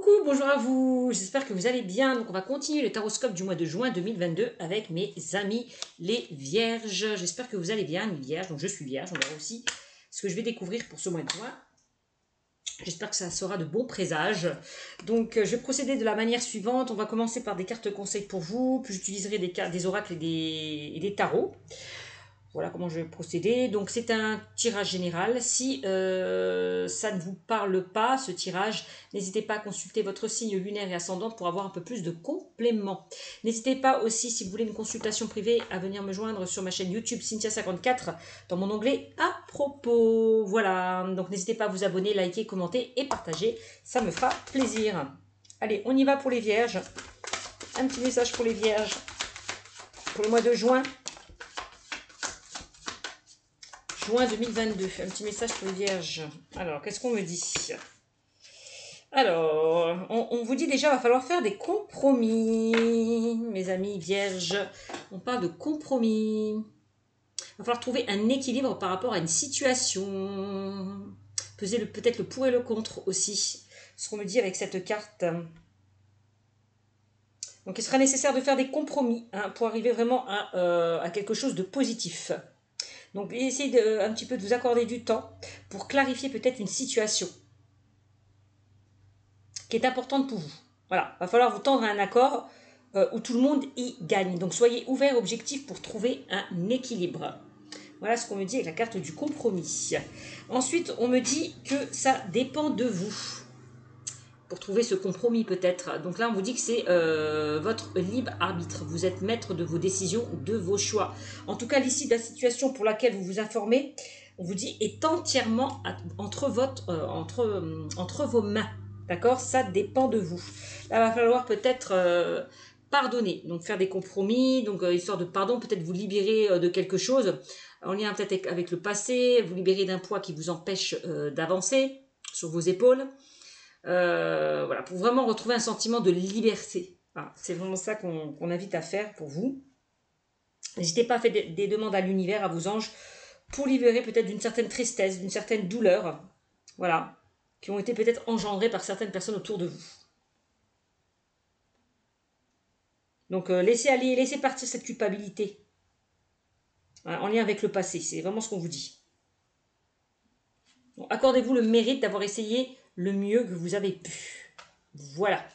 Coucou, bonjour à vous, j'espère que vous allez bien. Donc on va continuer le taroscope du mois de juin 2022 avec mes amis les vierges. J'espère que vous allez bien, les vierges. Donc je suis vierge, on verra aussi ce que je vais découvrir pour ce mois de juin. J'espère que ça sera de bons présages. Donc je vais procéder de la manière suivante. On va commencer par des cartes conseils pour vous, puis j'utiliserai des oracles et des tarots. Voilà comment je vais procéder. Donc c'est un tirage général. Si ça ne vous parle pas, ce tirage, n'hésitez pas à consulter votre signe lunaire et ascendant pour avoir un peu plus de compléments. N'hésitez pas aussi, si vous voulez une consultation privée, à venir me joindre sur ma chaîne YouTube Cynthia54 dans mon onglet à propos. Voilà, donc n'hésitez pas à vous abonner, liker, commenter et partager. Ça me fera plaisir. Allez, on y va pour les vierges. Un petit message pour les vierges pour le mois de juin. Juin 2022, un petit message pour les vierges. Alors, qu'est-ce qu'on me dit? Alors, on vous dit déjà, il va falloir faire des compromis, mes amis vierges. On parle de compromis. Il va falloir trouver un équilibre par rapport à une situation. Peser peut-être le pour et le contre aussi. Ce qu'on me dit avec cette carte. Donc, il sera nécessaire de faire des compromis pour arriver vraiment à quelque chose de positif. Donc, essayez un petit peu de vous accorder du temps pour clarifier peut-être une situation qui est importante pour vous. Voilà, il va falloir vous tendre à un accord où tout le monde y gagne. Donc, soyez ouverts, objectifs pour trouver un équilibre. Voilà ce qu'on me dit avec la carte du compromis. Ensuite, on me dit que ça dépend de vous pour trouver ce compromis peut-être. Donc là, on vous dit que c'est votre libre arbitre. Vous êtes maître de vos décisions, de vos choix. En tout cas, l'issue de la situation pour laquelle vous vous informez, on vous dit, est entièrement entre vos mains. D'accord? Ça dépend de vous. Là, il va falloir peut-être pardonner. Donc, faire des compromis. Donc, histoire de pardon, peut-être vous libérer de quelque chose. En lien peut-être avec le passé. Vous libérer d'un poids qui vous empêche d'avancer sur vos épaules. Voilà, pour vraiment retrouver un sentiment de liberté. Voilà, c'est vraiment ça qu'on invite à faire pour vous. N'hésitez pas à faire des demandes à l'univers, à vos anges, pour libérer peut-être d'une certaine tristesse, d'une certaine douleur, voilà, qui ont été peut-être engendrées par certaines personnes autour de vous. Donc laissez aller, laissez partir cette culpabilité, hein, en lien avec le passé, c'est vraiment ce qu'on vous dit. Donc, accordez-vous le mérite d'avoir essayé le mieux que vous avez pu. Voilà.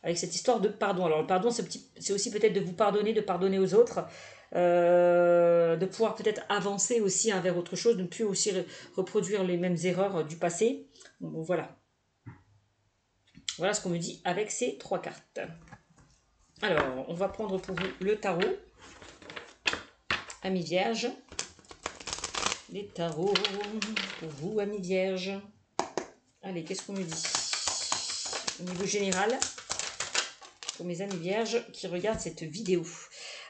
Avec cette histoire de pardon. Alors le pardon, c'est aussi peut-être de vous pardonner, de pardonner aux autres, de pouvoir peut-être avancer aussi vers autre chose, de ne plus aussi reproduire les mêmes erreurs du passé. Bon, voilà. Voilà ce qu'on me dit avec ces trois cartes. Alors, on va prendre pour vous le tarot. Amis vierges. Les tarots pour vous, amis vierges. Allez, qu'est-ce qu'on me dit? Au niveau général, pour mes amis vierges qui regardent cette vidéo.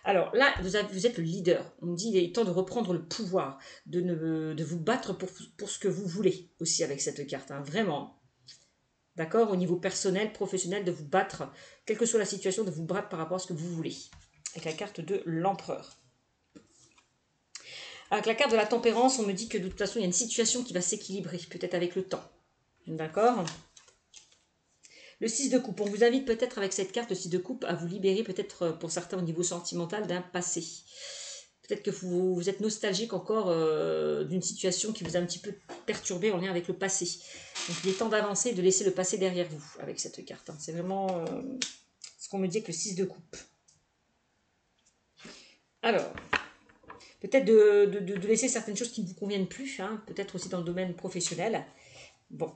Alors là, vous êtes le leader. On me dit qu'il est temps de reprendre le pouvoir, de vous battre pour ce que vous voulez aussi avec cette carte. Hein, vraiment. D'accord? Au niveau personnel, professionnel, de vous battre, quelle que soit la situation, de vous battre par rapport à ce que vous voulez. Avec la carte de l'empereur. Avec la carte de la tempérance, on me dit que de toute façon, il y a une situation qui va s'équilibrer, peut-être avec le temps. D'accord? Le 6 de coupe, on vous invite peut-être avec cette carte, le 6 de coupe, à vous libérer peut-être pour certains au niveau sentimental d'un passé. Peut-être que vous êtes nostalgique encore d'une situation qui vous a un petit peu perturbé en lien avec le passé. Donc il est temps d'avancer et de laisser le passé derrière vous avec cette carte. Hein. C'est vraiment ce qu'on me dit avec le 6 de coupe. Alors, peut-être de laisser certaines choses qui ne vous conviennent plus, hein, peut-être aussi dans le domaine professionnel. Bon.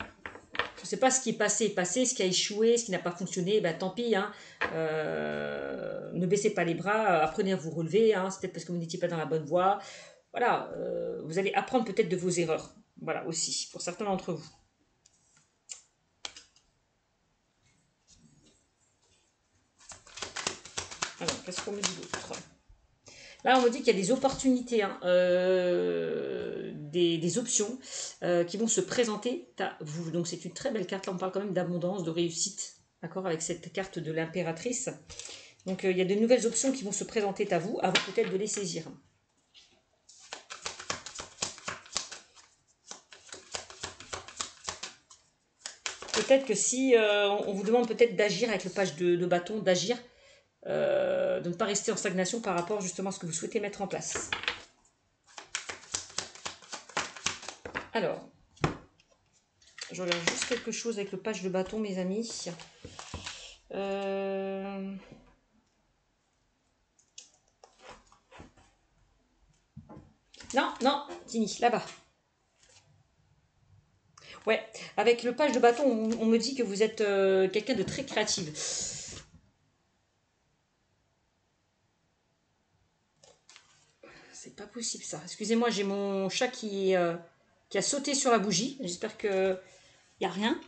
Je ne sais pas ce qui est passé, ce qui a échoué, ce qui n'a pas fonctionné, ben, tant pis. Hein. Ne baissez pas les bras, apprenez à vous relever. Hein. C'est peut-être parce que vous n'étiez pas dans la bonne voie. Voilà, vous allez apprendre peut-être de vos erreurs. Voilà, aussi, pour certains d'entre vous. Alors, qu'est-ce qu'on me dit d'autre? Là, on me dit qu'il y a des opportunités, hein, des options qui vont se présenter à vous. Donc, c'est une très belle carte. Là, on parle quand même d'abondance, de réussite, d'accord, avec cette carte de l'impératrice. Donc, il y a de nouvelles options qui vont se présenter à vous peut-être de les saisir. Peut-être que si on vous demande peut-être d'agir avec le page de bâton, d'agir, de ne pas rester en stagnation par rapport justement à ce que vous souhaitez mettre en place. Alors, je regarde juste quelque chose avec le page de bâton, mes amis. Non, non, Tini, là-bas. Ouais, avec le page de bâton, on me dit que vous êtes quelqu'un de très créative. C'est pas possible ça. Excusez-moi, j'ai mon chat qui a sauté sur la bougie. J'espère que y a rien.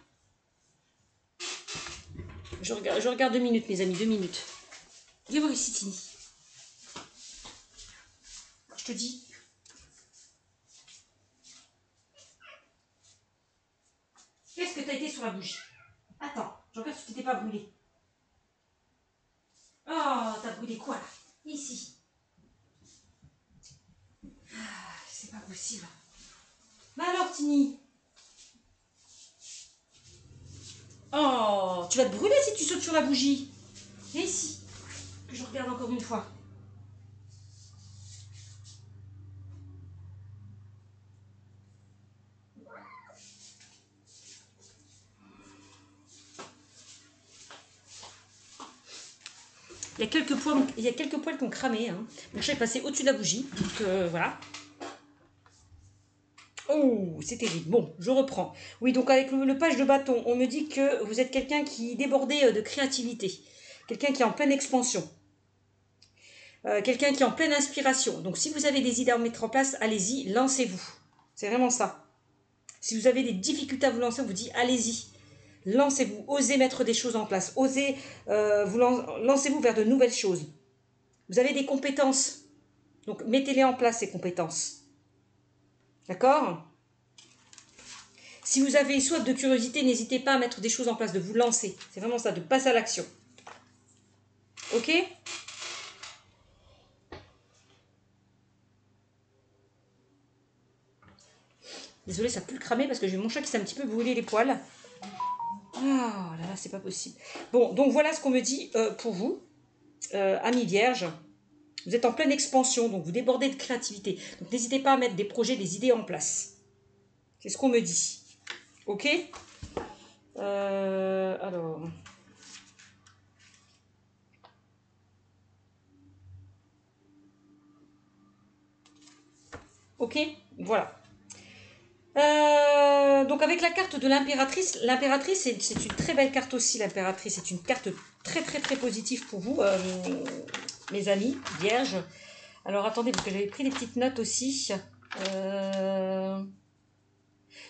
Je regarde 2 minutes, mes amis, 2 minutes. Viens voir ici, Tini. Je te dis. Qu'est-ce que t'as été sur la bougie? Attends, je regarde si tu t'étais pas brûlé. Oh, t'as brûlé quoi là? Ici. Ah, c'est pas possible. Mais alors, Tini? Oh, tu vas te brûler si tu sautes sur la bougie. Viens ici, que je regarde encore une fois. Il y a quelques poils qui ont cramé. Hein. Mon chat est passé au-dessus de la bougie. Donc voilà. Oh, c'est terrible. Bon, je reprends. Oui, donc avec le page de bâton, on me dit que vous êtes quelqu'un qui débordait de créativité. Quelqu'un qui est en pleine expansion. Quelqu'un qui est en pleine inspiration. Donc si vous avez des idées à mettre en place, allez-y, lancez-vous. C'est vraiment ça. Si vous avez des difficultés à vous lancer, on vous dit allez-y. Lancez-vous, osez mettre des choses en place, osez lancez-vous vers de nouvelles choses. Vous avez des compétences, donc mettez-les en place, ces compétences. D'accord? Si vous avez soif de curiosité, n'hésitez pas à mettre des choses en place, de vous lancer. C'est vraiment ça, de passer à l'action. Ok? Désolée, ça pue le cramer parce que j'ai mon chat qui s'est un petit peu brûlé les poils. Oh là là, c'est pas possible. Bon, donc voilà ce qu'on me dit pour vous, amis vierges. Vous êtes en pleine expansion, donc vous débordez de créativité. Donc n'hésitez pas à mettre des projets, des idées en place. C'est ce qu'on me dit. Ok? Alors. Ok? Voilà. Donc avec la carte de l'impératrice, c'est une très belle carte aussi, l'impératrice. C'est une carte très très très positive pour vous, mes amis, vierges. Alors attendez, parce que j'avais pris des petites notes aussi.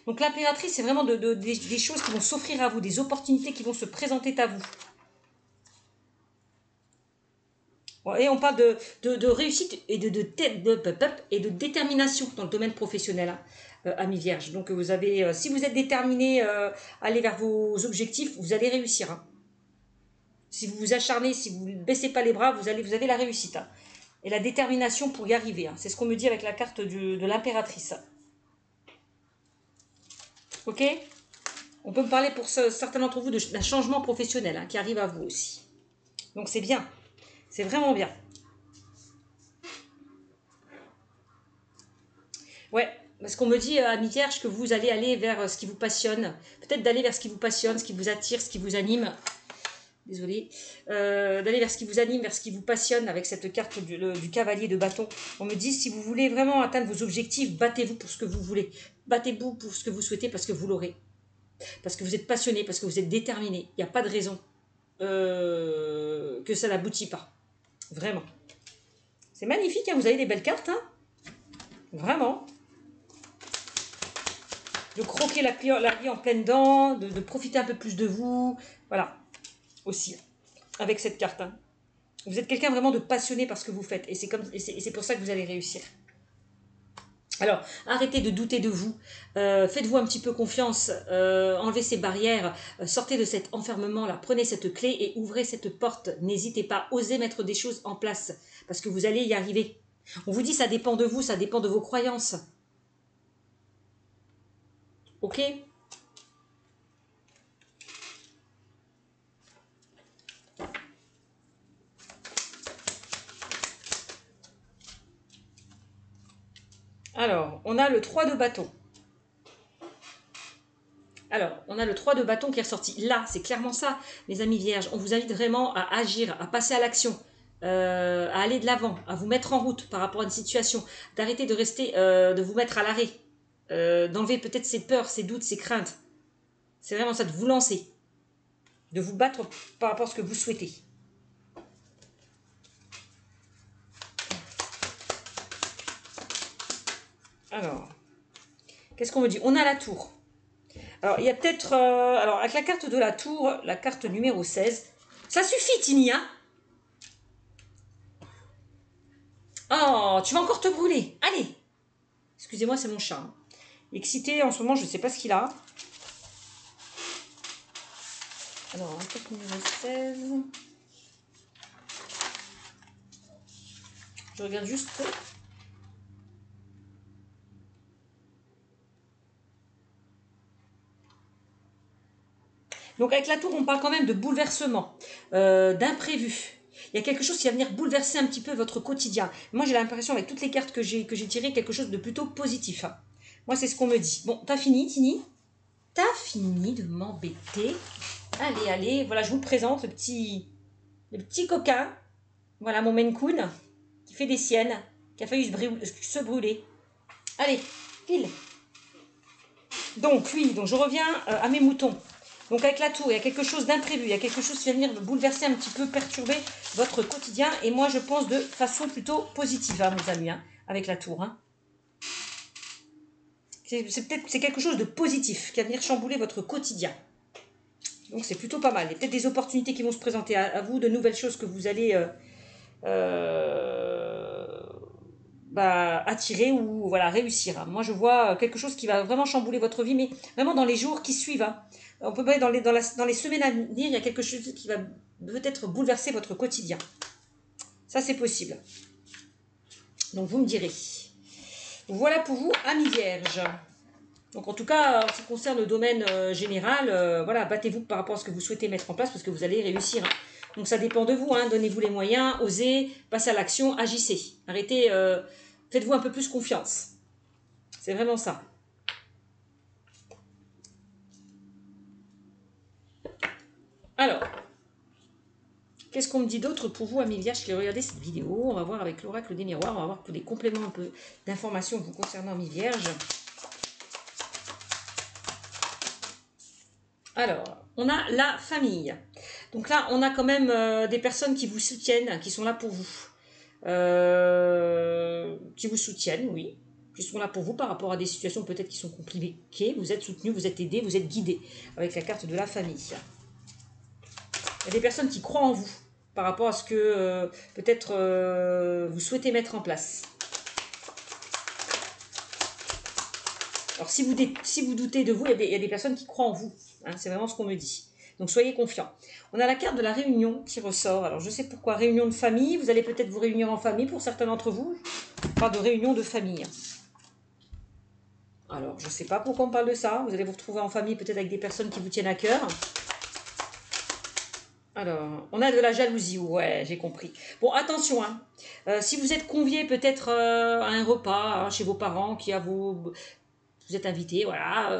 Donc l'impératrice, c'est vraiment des choses qui vont s'offrir à vous, des opportunités qui vont se présenter à vous. Et on parle de réussite et de détermination dans le domaine professionnel, hein, amis vierges. Donc vous avez, si vous êtes déterminé à aller vers vos objectifs, vous allez réussir. Hein. Si vous vous acharnez, si vous ne baissez pas les bras, vous avez la réussite. Hein. Et la détermination pour y arriver. Hein. C'est ce qu'on me dit avec la carte de l'impératrice. Ok? On peut me parler pour certains d'entre vous d'un changement professionnel hein, qui arrive à vous aussi. Donc c'est bien. C'est vraiment bien. Ouais, parce qu'on me dit, amis vierges, que vous allez aller vers ce qui vous passionne. Peut-être d'aller vers ce qui vous passionne, ce qui vous attire, ce qui vous anime. Désolée. D'aller vers ce qui vous anime, vers ce qui vous passionne avec cette carte du cavalier de bâton. On me dit, si vous voulez vraiment atteindre vos objectifs, battez-vous pour ce que vous voulez. Battez-vous pour ce que vous souhaitez parce que vous l'aurez. Parce que vous êtes passionné, parce que vous êtes déterminé. Il n'y a pas de raison que ça n'aboutit pas. Vraiment. C'est magnifique, hein, vous avez des belles cartes. Hein, vraiment. De croquer la vie en pleine dents, de profiter un peu plus de vous. Voilà, aussi, avec cette carte. Hein. Vous êtes quelqu'un vraiment de passionné par ce que vous faites. Et c'est pour ça que vous allez réussir. Alors, arrêtez de douter de vous. Faites-vous un petit peu confiance. Enlevez ces barrières. Sortez de cet enfermement-là. Prenez cette clé et ouvrez cette porte. N'hésitez pas. Osez mettre des choses en place. Parce que vous allez y arriver. On vous dit ça dépend de vous, ça dépend de vos croyances. Ok? on a le 3 de bâton. Alors, on a le 3 de bâton qui est ressorti. Là, c'est clairement ça, mes amis vierges. On vous invite vraiment à agir, à passer à l'action, à aller de l'avant, à vous mettre en route par rapport à une situation, d'arrêter de rester, de vous mettre à l'arrêt, d'enlever peut-être ses peurs, ses doutes, ses craintes. C'est vraiment ça, de vous lancer, de vous battre par rapport à ce que vous souhaitez. Alors, qu'est-ce qu'on me dit? On a la tour. Alors, il y a peut-être... alors, avec la carte de la tour, la carte numéro 16, ça suffit, Tini, hein? Oh, tu vas encore te brûler. Allez. Excusez-moi, c'est mon chat. Hein. Excité, en ce moment, je ne sais pas ce qu'il a. Alors, la carte numéro 16... Je regarde juste... Donc avec la tour, on parle quand même de bouleversement, d'imprévu. Il y a quelque chose qui va venir bouleverser un petit peu votre quotidien. Moi, j'ai l'impression, avec toutes les cartes que j'ai tirées, quelque chose de plutôt positif. Hein. Moi, c'est ce qu'on me dit. Bon, t'as fini, Tini? T'as fini de m'embêter? Allez, allez, voilà, je vous présente le petit coquin. Voilà, mon Maine Coon, qui fait des siennes, qui a failli se brûler. Allez, file. Donc, oui, donc je reviens à mes moutons. Donc avec la tour, il y a quelque chose d'imprévu, il y a quelque chose qui va venir bouleverser un petit peu, perturber votre quotidien. Et moi, je pense de façon plutôt positive, hein, mes amis, hein, avec la tour. Hein. C'est quelque chose de positif qui va venir chambouler votre quotidien. Donc c'est plutôt pas mal. Il y a peut-être des opportunités qui vont se présenter à vous, de nouvelles choses que vous allez attirer ou voilà, réussir. Hein. Moi, je vois quelque chose qui va vraiment chambouler votre vie, mais vraiment dans les jours qui suivent. Hein. On peut pas dans les semaines à venir, il y a quelque chose qui va peut-être bouleverser votre quotidien. Ça, c'est possible. Donc, vous me direz. Voilà pour vous, amis vierges. Donc, en tout cas, en ce qui concerne le domaine général, voilà, battez-vous par rapport à ce que vous souhaitez mettre en place parce que vous allez réussir. Hein. Donc, ça dépend de vous. Hein. Donnez-vous les moyens, osez, passez à l'action, agissez. Arrêtez, faites-vous un peu plus confiance. C'est vraiment ça. Alors, qu'est-ce qu'on me dit d'autre pour vous, amis vierges, qui regardez cette vidéo? On va voir avec l'oracle des miroirs, on va voir pour des compléments un peu d'informations vous concernant, amis vierges. Alors, on a la famille. Donc là, on a quand même des personnes qui vous soutiennent, qui sont là pour vous. Qui vous soutiennent, oui. Qui sont là pour vous par rapport à des situations peut-être qui sont compliquées. Vous êtes soutenu, vous êtes aidé, vous êtes guidé avec la carte de la famille. Il y a des personnes qui croient en vous par rapport à ce que peut-être vous souhaitez mettre en place. Alors, si vous doutez de vous, il y a des personnes qui croient en vous. Hein, c'est vraiment ce qu'on me dit. Donc, soyez confiants. On a la carte de la réunion qui ressort. Alors, je sais pourquoi. Réunion de famille. Vous allez peut-être vous réunir en famille pour certains d'entre vous. On parle de réunion de famille. Alors, je ne sais pas pourquoi on parle de ça. Vous allez vous retrouver en famille peut-être avec des personnes qui vous tiennent à cœur. Alors, on a de la jalousie, ouais, j'ai compris. Bon, attention, hein. Si vous êtes convié peut-être à un repas hein, chez vos parents, vous êtes invité, voilà.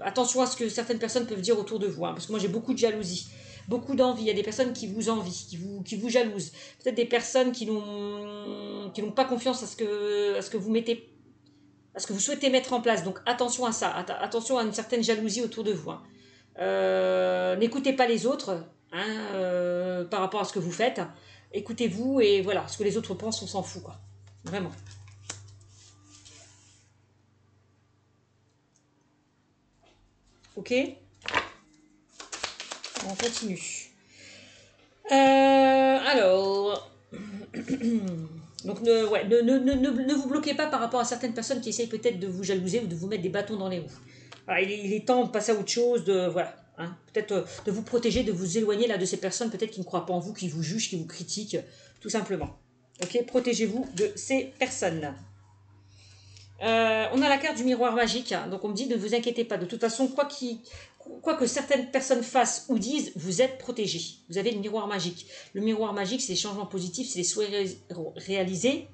Attention à ce que certaines personnes peuvent dire autour de vous, hein, parce que moi j'ai beaucoup de jalousie, beaucoup d'envie. Il y a des personnes qui vous envient, qui vous jalousent. Peut-être des personnes qui n'ont pas confiance à ce que vous mettez, à ce que vous souhaitez mettre en place. Donc attention à ça, attention à une certaine jalousie autour de vous. Hein. N'écoutez pas les autres hein, par rapport à ce que vous faites. Écoutez-vous et voilà, ce que les autres pensent, on s'en fout, quoi. Vraiment. Ok, on continue. Alors, donc ne vous bloquez pas par rapport à certaines personnes qui essayent peut-être de vous jalouser ou de vous mettre des bâtons dans les roues. Voilà, il est temps de passer à autre chose, voilà, hein, peut-être de vous protéger, de vous éloigner là de ces personnes peut-être qui ne croient pas en vous, qui vous jugent, qui vous critiquent, tout simplement. Ok, protégez-vous de ces personnes. On a la carte du miroir magique, hein, donc on me dit ne vous inquiétez pas. De toute façon, quoi que certaines personnes fassent ou disent, vous êtes protégés. Vous avez le miroir magique. Le miroir magique, c'est les changements positifs, c'est les souhaits réalisés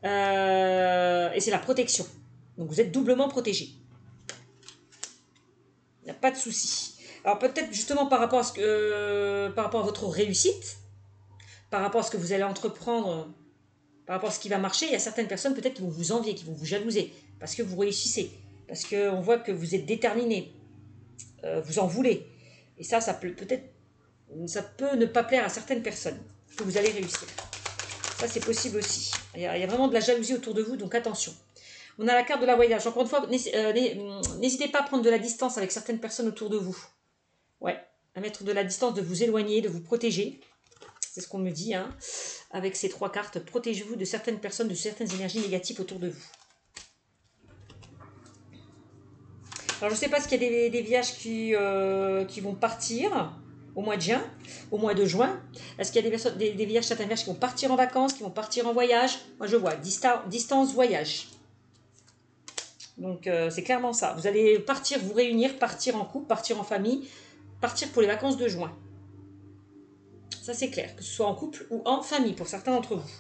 et c'est la protection. Donc vous êtes doublement protégé. Il n'y a pas de souci. Alors peut-être justement par rapport à votre réussite, par rapport à ce que vous allez entreprendre, par rapport à ce qui va marcher, il y a certaines personnes peut-être qui vont vous envier, qui vont vous jalouser, parce que vous réussissez, parce qu'on voit que vous êtes déterminé, vous en voulez. Et ça peut ne pas plaire à certaines personnes, que vous allez réussir. Ça, c'est possible aussi. Il y a vraiment de la jalousie autour de vous, donc attention. On a la carte de la voyage. Encore une fois, n'hésitez pas à prendre de la distance avec certaines personnes autour de vous. Ouais, à mettre de la distance, de vous éloigner, de vous protéger. C'est ce qu'on me dit, hein. Avec ces 3 cartes, protégez-vous de certaines personnes, de certaines énergies négatives autour de vous. Alors, je ne sais pas s'il y a des vierges qui vont partir au mois de juin, au mois de juin. Est-ce qu'il y a des vierges, certaines vierges qui vont partir en vacances, qui vont partir en voyage? Moi, je vois distance voyage. Donc, c'est clairement ça. Vous allez partir, vous réunir, partir en couple, partir en famille, partir pour les vacances de juin. Ça, c'est clair, que ce soit en couple ou en famille pour certains d'entre vous.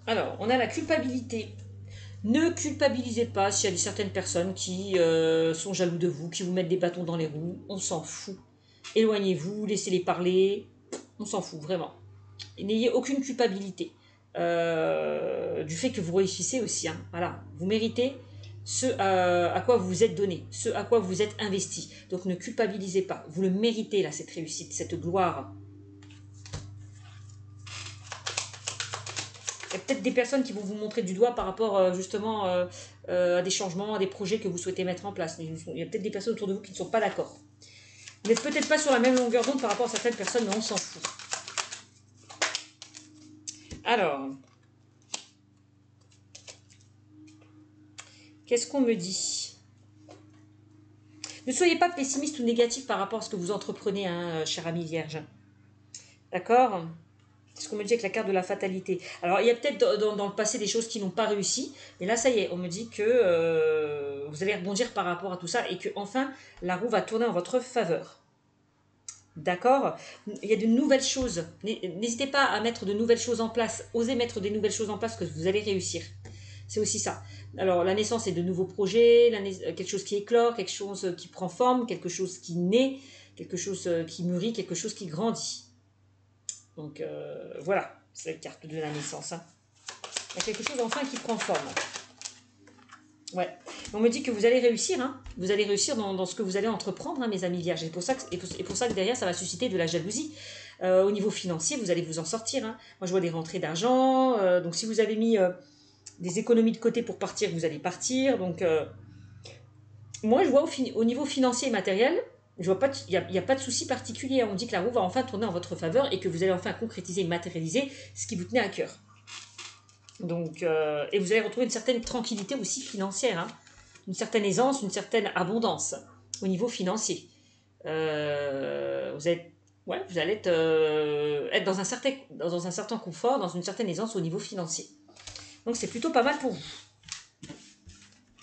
Alors, on a la culpabilité. Ne culpabilisez pas s'il y a certaines personnes qui sont jaloux de vous, qui vous mettent des bâtons dans les roues. On s'en fout. Éloignez-vous, laissez-les parler. On s'en fout, vraiment. Et n'ayez aucune culpabilité du fait que vous réussissez aussi. Hein. Voilà, vous méritez ce à quoi vous vous êtes donné, ce à quoi vous vous êtes investi. Donc ne culpabilisez pas. Vous le méritez, là, cette réussite, cette gloire. Il y a peut-être des personnes qui vont vous montrer du doigt par rapport justement à des changements, à des projets que vous souhaitez mettre en place. Il y a peut-être des personnes autour de vous qui ne sont pas d'accord. Vous n'êtes peut-être pas sur la même longueur d'onde par rapport à certaines personnes, mais on s'en fout. Alors, qu'est-ce qu'on me dit? Ne soyez pas pessimiste ou négatif par rapport à ce que vous entreprenez, hein, cher ami vierge. D'accord? C'est ce qu'on me dit avec la carte de la fatalité. Alors, il y a peut-être dans le passé des choses qui n'ont pas réussi, mais là, ça y est, on me dit que vous allez rebondir par rapport à tout ça et que enfin la roue va tourner en votre faveur. D'accord? Il y a de nouvelles choses. N'hésitez pas à mettre de nouvelles choses en place. Osez mettre des nouvelles choses en place que vous allez réussir. C'est aussi ça. Alors, la naissance est de nouveaux projets, quelque chose qui éclore, quelque chose qui prend forme, quelque chose qui naît, quelque chose qui mûrit, quelque chose qui grandit. Donc, voilà, c'est la carte de la naissance. Hein. Il y a quelque chose enfin qui prend forme. Ouais. On me dit que vous allez réussir, hein. Vous allez réussir dans ce que vous allez entreprendre, hein, mes amis vierges. Et pour ça que derrière, ça va susciter de la jalousie. Au niveau financier, vous allez vous en sortir. Hein. Moi, je vois des rentrées d'argent. Donc, si vous avez mis des économies de côté pour partir, vous allez partir. Donc, moi, je vois au niveau financier et matériel, il n'y a pas de souci particulier. On me dit que la roue va enfin tourner en votre faveur et que vous allez enfin concrétiser et matérialiser ce qui vous tenait à cœur. Donc, et vous allez retrouver une certaine tranquillité aussi financière, hein, une certaine aisance, une certaine abondance au niveau financier. Vous allez être dans un certain confort, dans une certaine aisance au niveau financier. Donc c'est plutôt pas mal pour vous.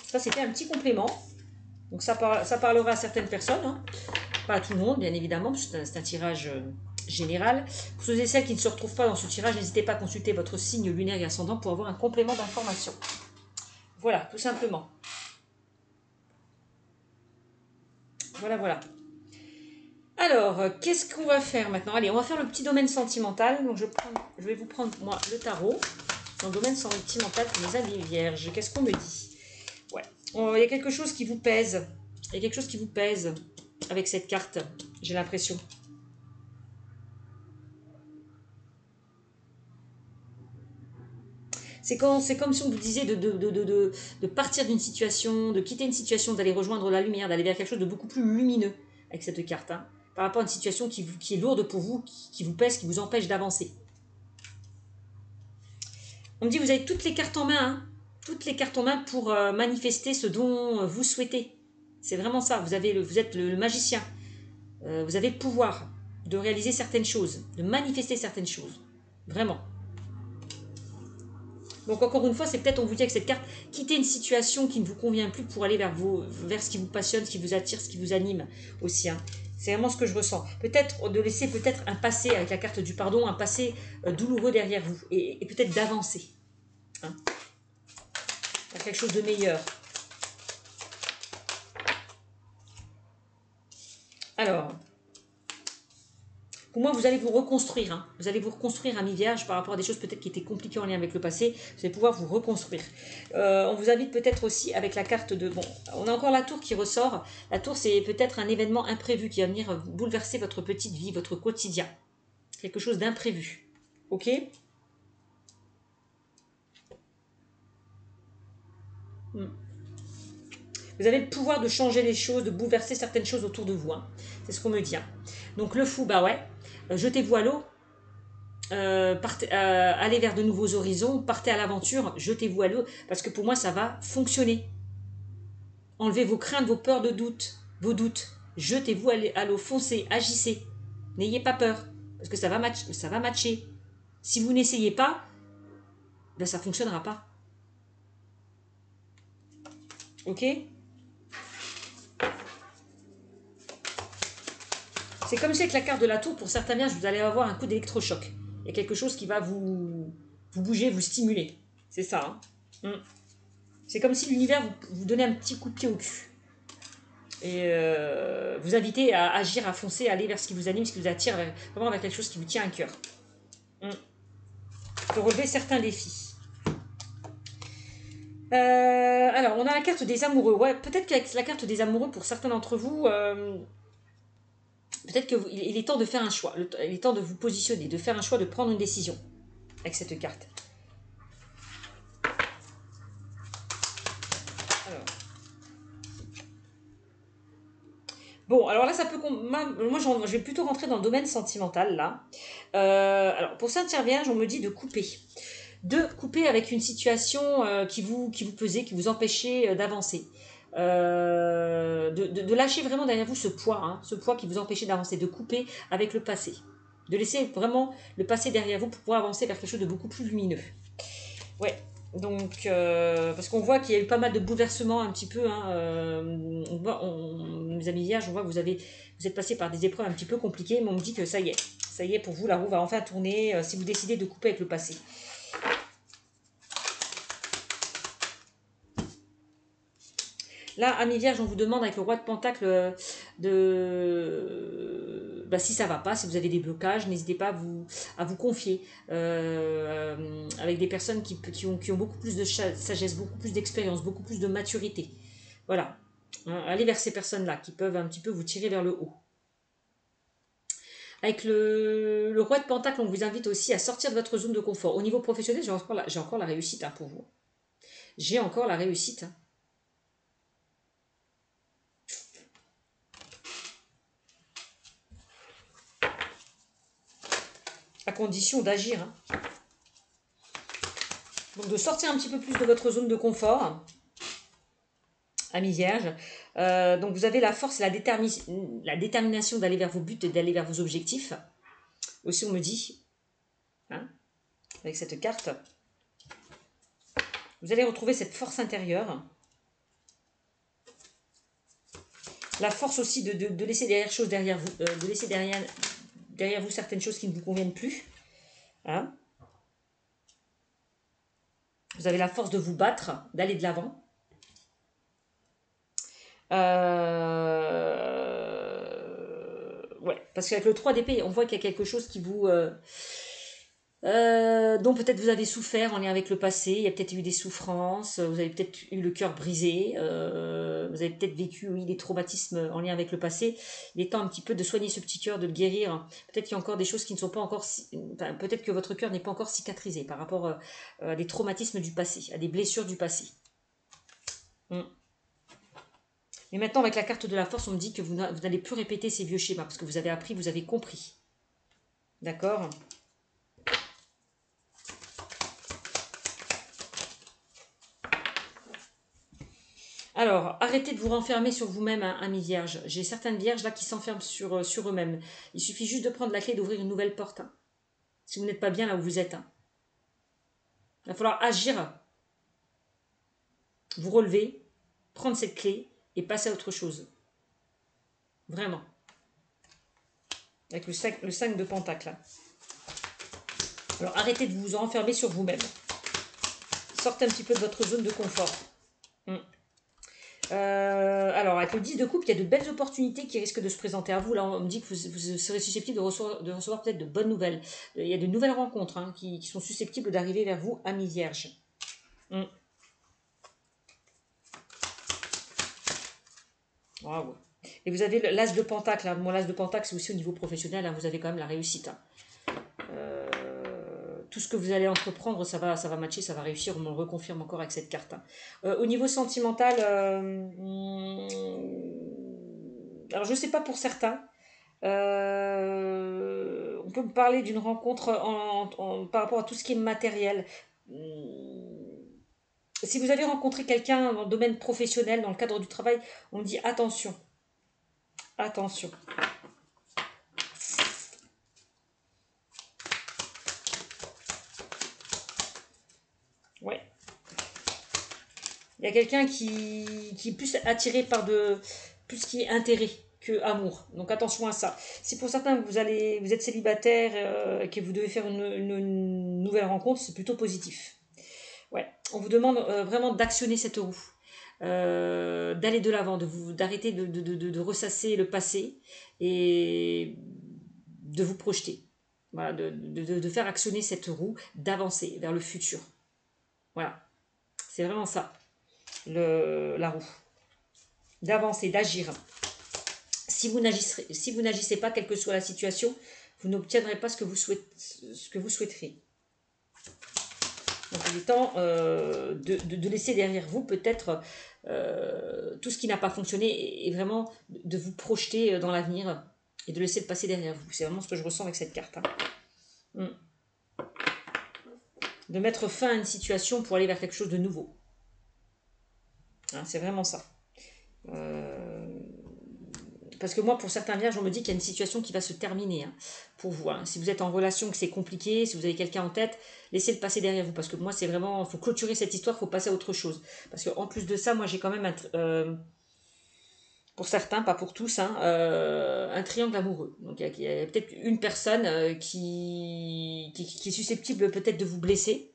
Ça, c'était un petit complément. Donc ça parlera à certaines personnes, hein, pas à tout le monde bien évidemment, parce que c'est un tirage général. Pour ceux et celles qui ne se retrouvent pas dans ce tirage, n'hésitez pas à consulter votre signe lunaire et ascendant pour avoir un complément d'information. Voilà, tout simplement. Voilà. Alors, qu'est-ce qu'on va faire maintenant? Allez, on va faire le petit domaine sentimental. Donc, je vais vous prendre, moi, le tarot. Dans le domaine sentimental pour les amis vierges. Qu'est-ce qu'on me dit? Ouais. Il y a quelque chose qui vous pèse. Il y a quelque chose qui vous pèse avec cette carte, j'ai l'impression. C'est comme si on vous disait de partir d'une situation, de quitter une situation, d'aller rejoindre la lumière, d'aller vers quelque chose de beaucoup plus lumineux avec cette carte. Hein, par rapport à une situation qui est lourde pour vous, qui vous pèse, qui vous empêche d'avancer. On me dit que vous avez toutes les cartes en main, hein, toutes les cartes en main pour manifester ce dont vous souhaitez. C'est vraiment ça, vous êtes le magicien. Vous avez le pouvoir de réaliser certaines choses, de manifester certaines choses. Vraiment. Donc encore une fois, c'est peut-être, on vous dit avec cette carte, quitter une situation qui ne vous convient plus pour aller vers ce qui vous passionne, ce qui vous attire, ce qui vous anime aussi. Hein. C'est vraiment ce que je ressens. Peut-être de laisser peut-être un passé, avec la carte du pardon, un passé douloureux derrière vous. Et peut-être d'avancer. Hein, vers quelque chose de meilleur. Alors, pour moi, vous allez vous reconstruire. Hein. Vous allez vous reconstruire, ami Vierge, par rapport à des choses peut-être qui étaient compliquées en lien avec le passé. Vous allez pouvoir vous reconstruire. On vous invite peut-être aussi avec la carte de... Bon, on a encore la tour qui ressort. La tour, c'est peut-être un événement imprévu qui va venir bouleverser votre petite vie, votre quotidien. Quelque chose d'imprévu. Ok ? Vous avez le pouvoir de changer les choses, de bouleverser certaines choses autour de vous. Hein. C'est ce qu'on me dit. Hein. Donc le fou, bah ouais. Jetez-vous à l'eau. Allez vers de nouveaux horizons. Partez à l'aventure. Jetez-vous à l'eau. Parce que pour moi, ça va fonctionner. Enlevez vos craintes, vos peurs de doute. Vos doutes. Jetez-vous à l'eau. Foncez. Agissez. N'ayez pas peur. Parce que ça va matcher. Si vous n'essayez pas, ben ça ne fonctionnera pas. Ok ? C'est comme si avec la carte de la tour, pour certains vierges, vous allez avoir un coup d'électrochoc. Il y a quelque chose qui va vous bouger, vous stimuler. C'est ça. Hein. C'est comme si l'univers vous donnait un petit coup de pied au cul. Et vous invitez à agir, à foncer, à aller vers ce qui vous anime, ce qui vous attire, vraiment vers quelque chose qui vous tient à cœur. De relever certains défis. Alors, on a la carte des amoureux. Ouais, peut-être qu'avec la carte des amoureux, pour certains d'entre vous... peut-être qu'il est temps de faire un choix, il est temps de vous positionner, de faire un choix, de prendre une décision avec cette carte. Alors. Bon, alors là, ça peut... Moi, je vais plutôt rentrer dans le domaine sentimental, là. Alors, pour certains vierges, on me dit de couper. De couper avec une situation qui vous pesait, qui vous empêchait d'avancer. De lâcher vraiment derrière vous ce poids qui vous empêchait d'avancer, de couper avec le passé. De laisser vraiment le passé derrière vous pour pouvoir avancer vers quelque chose de beaucoup plus lumineux. Ouais, donc, parce qu'on voit qu'il y a eu pas mal de bouleversements un petit peu. Hein, mes amis vierges, on voit que vous êtes passé par des épreuves un petit peu compliquées, mais on me dit que ça y est pour vous, la roue va enfin tourner si vous décidez de couper avec le passé. Là, amis vierges, on vous demande avec le roi de Pentacle si ça va pas, si vous avez des blocages, n'hésitez pas à vous confier avec des personnes qui ont beaucoup plus de sagesse, beaucoup plus d'expérience, beaucoup plus de maturité. Voilà. Allez vers ces personnes-là qui peuvent un petit peu vous tirer vers le haut. Avec le roi de Pentacle, on vous invite aussi à sortir de votre zone de confort. Au niveau professionnel, j'ai encore la réussite pour vous. J'ai encore la réussite. À condition d'agir. Hein. Donc de sortir un petit peu plus de votre zone de confort, amis vierges. Donc vous avez la force et la détermination d'aller vers vos buts et d'aller vers vos objectifs. Aussi on me dit, hein, avec cette carte, vous allez retrouver cette force intérieure. La force aussi de laisser derrière vous, de laisser derrière vous certaines choses qui ne vous conviennent plus. Hein. Vous avez la force de vous battre, d'aller de l'avant. Ouais, parce qu'avec le 3 d'épée, on voit qu'il y a quelque chose qui vous... dont peut-être vous avez souffert en lien avec le passé, il y a peut-être eu des souffrances, vous avez peut-être eu le cœur brisé, vous avez peut-être vécu des traumatismes en lien avec le passé. Il est temps un petit peu de soigner ce petit cœur, de le guérir. Peut-être qu'il y a encore des choses qui ne sont pas encore... peut-être que votre cœur n'est pas encore cicatrisé par rapport à des traumatismes du passé, à des blessures du passé. Mais maintenant, avec la carte de la force, on me dit que vous n'allez plus répéter ces vieux schémas, parce que vous avez appris, vous avez compris. D'accord ? Alors, arrêtez de vous renfermer sur vous-même, hein, amis vierges. J'ai certaines vierges là qui s'enferment sur eux-mêmes. Il suffit juste de prendre la clé et d'ouvrir une nouvelle porte. Hein, si vous n'êtes pas bien là où vous êtes. Hein. Il va falloir agir. Vous relever, prendre cette clé et passer à autre chose. Vraiment. avec le 5 de Pentacle. Alors arrêtez de vous enfermer sur vous-même. Sortez un petit peu de votre zone de confort. Alors, avec le 10 de coupe, il y a de belles opportunités qui risquent de se présenter à vous. Là, on me dit que vous serez susceptible de recevoir peut-être de bonnes nouvelles. Il y a de nouvelles rencontres hein, qui sont susceptibles d'arriver vers vous, amis vierges. Wow. Et vous avez l'as de pentacle. Hein. Mon l'as de pentacle, c'est aussi au niveau professionnel. Hein, vous avez quand même la réussite. Hein. Tout ce que vous allez entreprendre, ça va matcher, ça va réussir. On me le reconfirme encore avec cette carte. Hein. Au niveau sentimental, alors je ne sais pas pour certains. On peut me parler d'une rencontre par rapport à tout ce qui est matériel. Si vous avez rencontré quelqu'un dans le domaine professionnel, dans le cadre du travail, on me dit attention. Attention. Ouais. Il y a quelqu'un qui est plus attiré par plus qui est intérêt que amour. Donc attention à ça. Si pour certains vous êtes célibataire et que vous devez faire une nouvelle rencontre, c'est plutôt positif. Ouais. On vous demande vraiment d'actionner cette roue. D'aller de l'avant, d'arrêter de ressasser le passé et de vous projeter. Voilà, de faire actionner cette roue, d'avancer vers le futur. Voilà. C'est vraiment ça, la roue. D'avancer, d'agir. Si vous n'agissez pas, quelle que soit la situation, vous n'obtiendrez pas ce que vous souhaiterez. Donc il est temps de laisser derrière vous peut-être tout ce qui n'a pas fonctionné et vraiment de vous projeter dans l'avenir et de laisser le passé derrière vous. C'est vraiment ce que je ressens avec cette carte. Hein. De mettre fin à une situation pour aller vers quelque chose de nouveau. Hein, c'est vraiment ça. Parce que moi, pour certains vierges, on me dit qu'il y a une situation qui va se terminer hein, pour vous. Hein. Si vous êtes en relation, que c'est compliqué, si vous avez quelqu'un en tête, laissez le passer derrière vous. Parce que moi, c'est vraiment, il faut clôturer cette histoire, il faut passer à autre chose. Parce qu'en plus de ça, moi, j'ai quand même, pour certains, pas pour tous, hein, un triangle amoureux. Donc, il y a peut-être une personne qui est susceptible peut-être de vous blesser.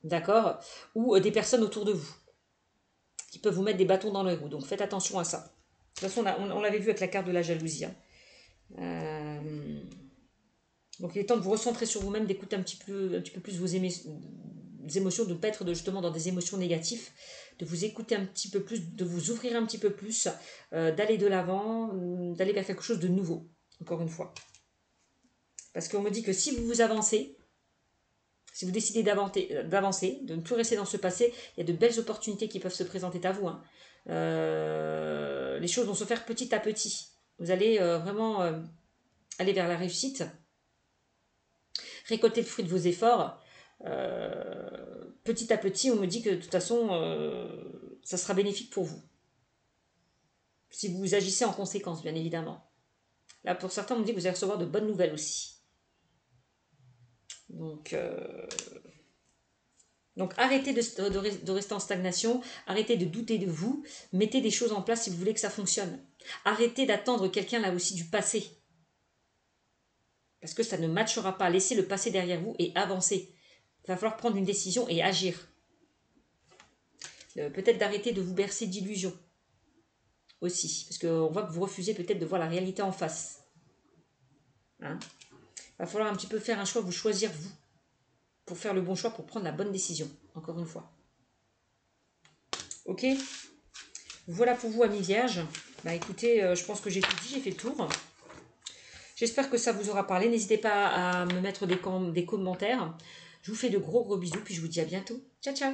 D'accord. Ou des personnes autour de vous qui peuvent vous mettre des bâtons dans les roues. Donc faites attention à ça. De toute façon, on l'avait vu avec la carte de la jalousie. Hein. Donc il est temps de vous recentrer sur vous-même, d'écouter un petit peu plus vos émotions, de ne pas être justement dans des émotions négatives, de vous écouter un petit peu plus, de vous ouvrir un petit peu plus, d'aller de l'avant, d'aller vers quelque chose de nouveau, encore une fois. Parce qu'on me dit que si vous avancez, si vous décidez d'avancer, de ne plus rester dans ce passé, il y a de belles opportunités qui peuvent se présenter à vous. Hein. Les choses vont se faire petit à petit. Vous allez vraiment aller vers la réussite, récolter le fruit de vos efforts. Petit à petit, on me dit que de toute façon, ça sera bénéfique pour vous. Si vous agissez en conséquence, bien évidemment. Là, pour certains, on me dit que vous allez recevoir de bonnes nouvelles aussi. Donc arrêtez de rester en stagnation, arrêtez de douter de vous, mettez des choses en place si vous voulez que ça fonctionne. Arrêtez d'attendre quelqu'un là aussi du passé. Parce que ça ne matchera pas. Laissez le passé derrière vous et avancez. Il va falloir prendre une décision et agir. Peut-être d'arrêter de vous bercer d'illusions aussi. Parce qu'on voit que vous refusez peut-être de voir la réalité en face. Hein? Il va falloir un petit peu faire un choix, vous choisir vous. Pour faire le bon choix, pour prendre la bonne décision. Encore une fois. Ok? Voilà pour vous, amis vierges. Bah écoutez, je pense que j'ai tout dit, j'ai fait le tour. J'espère que ça vous aura parlé. N'hésitez pas à me mettre des commentaires. Je vous fais de gros bisous, puis je vous dis à bientôt. Ciao, ciao!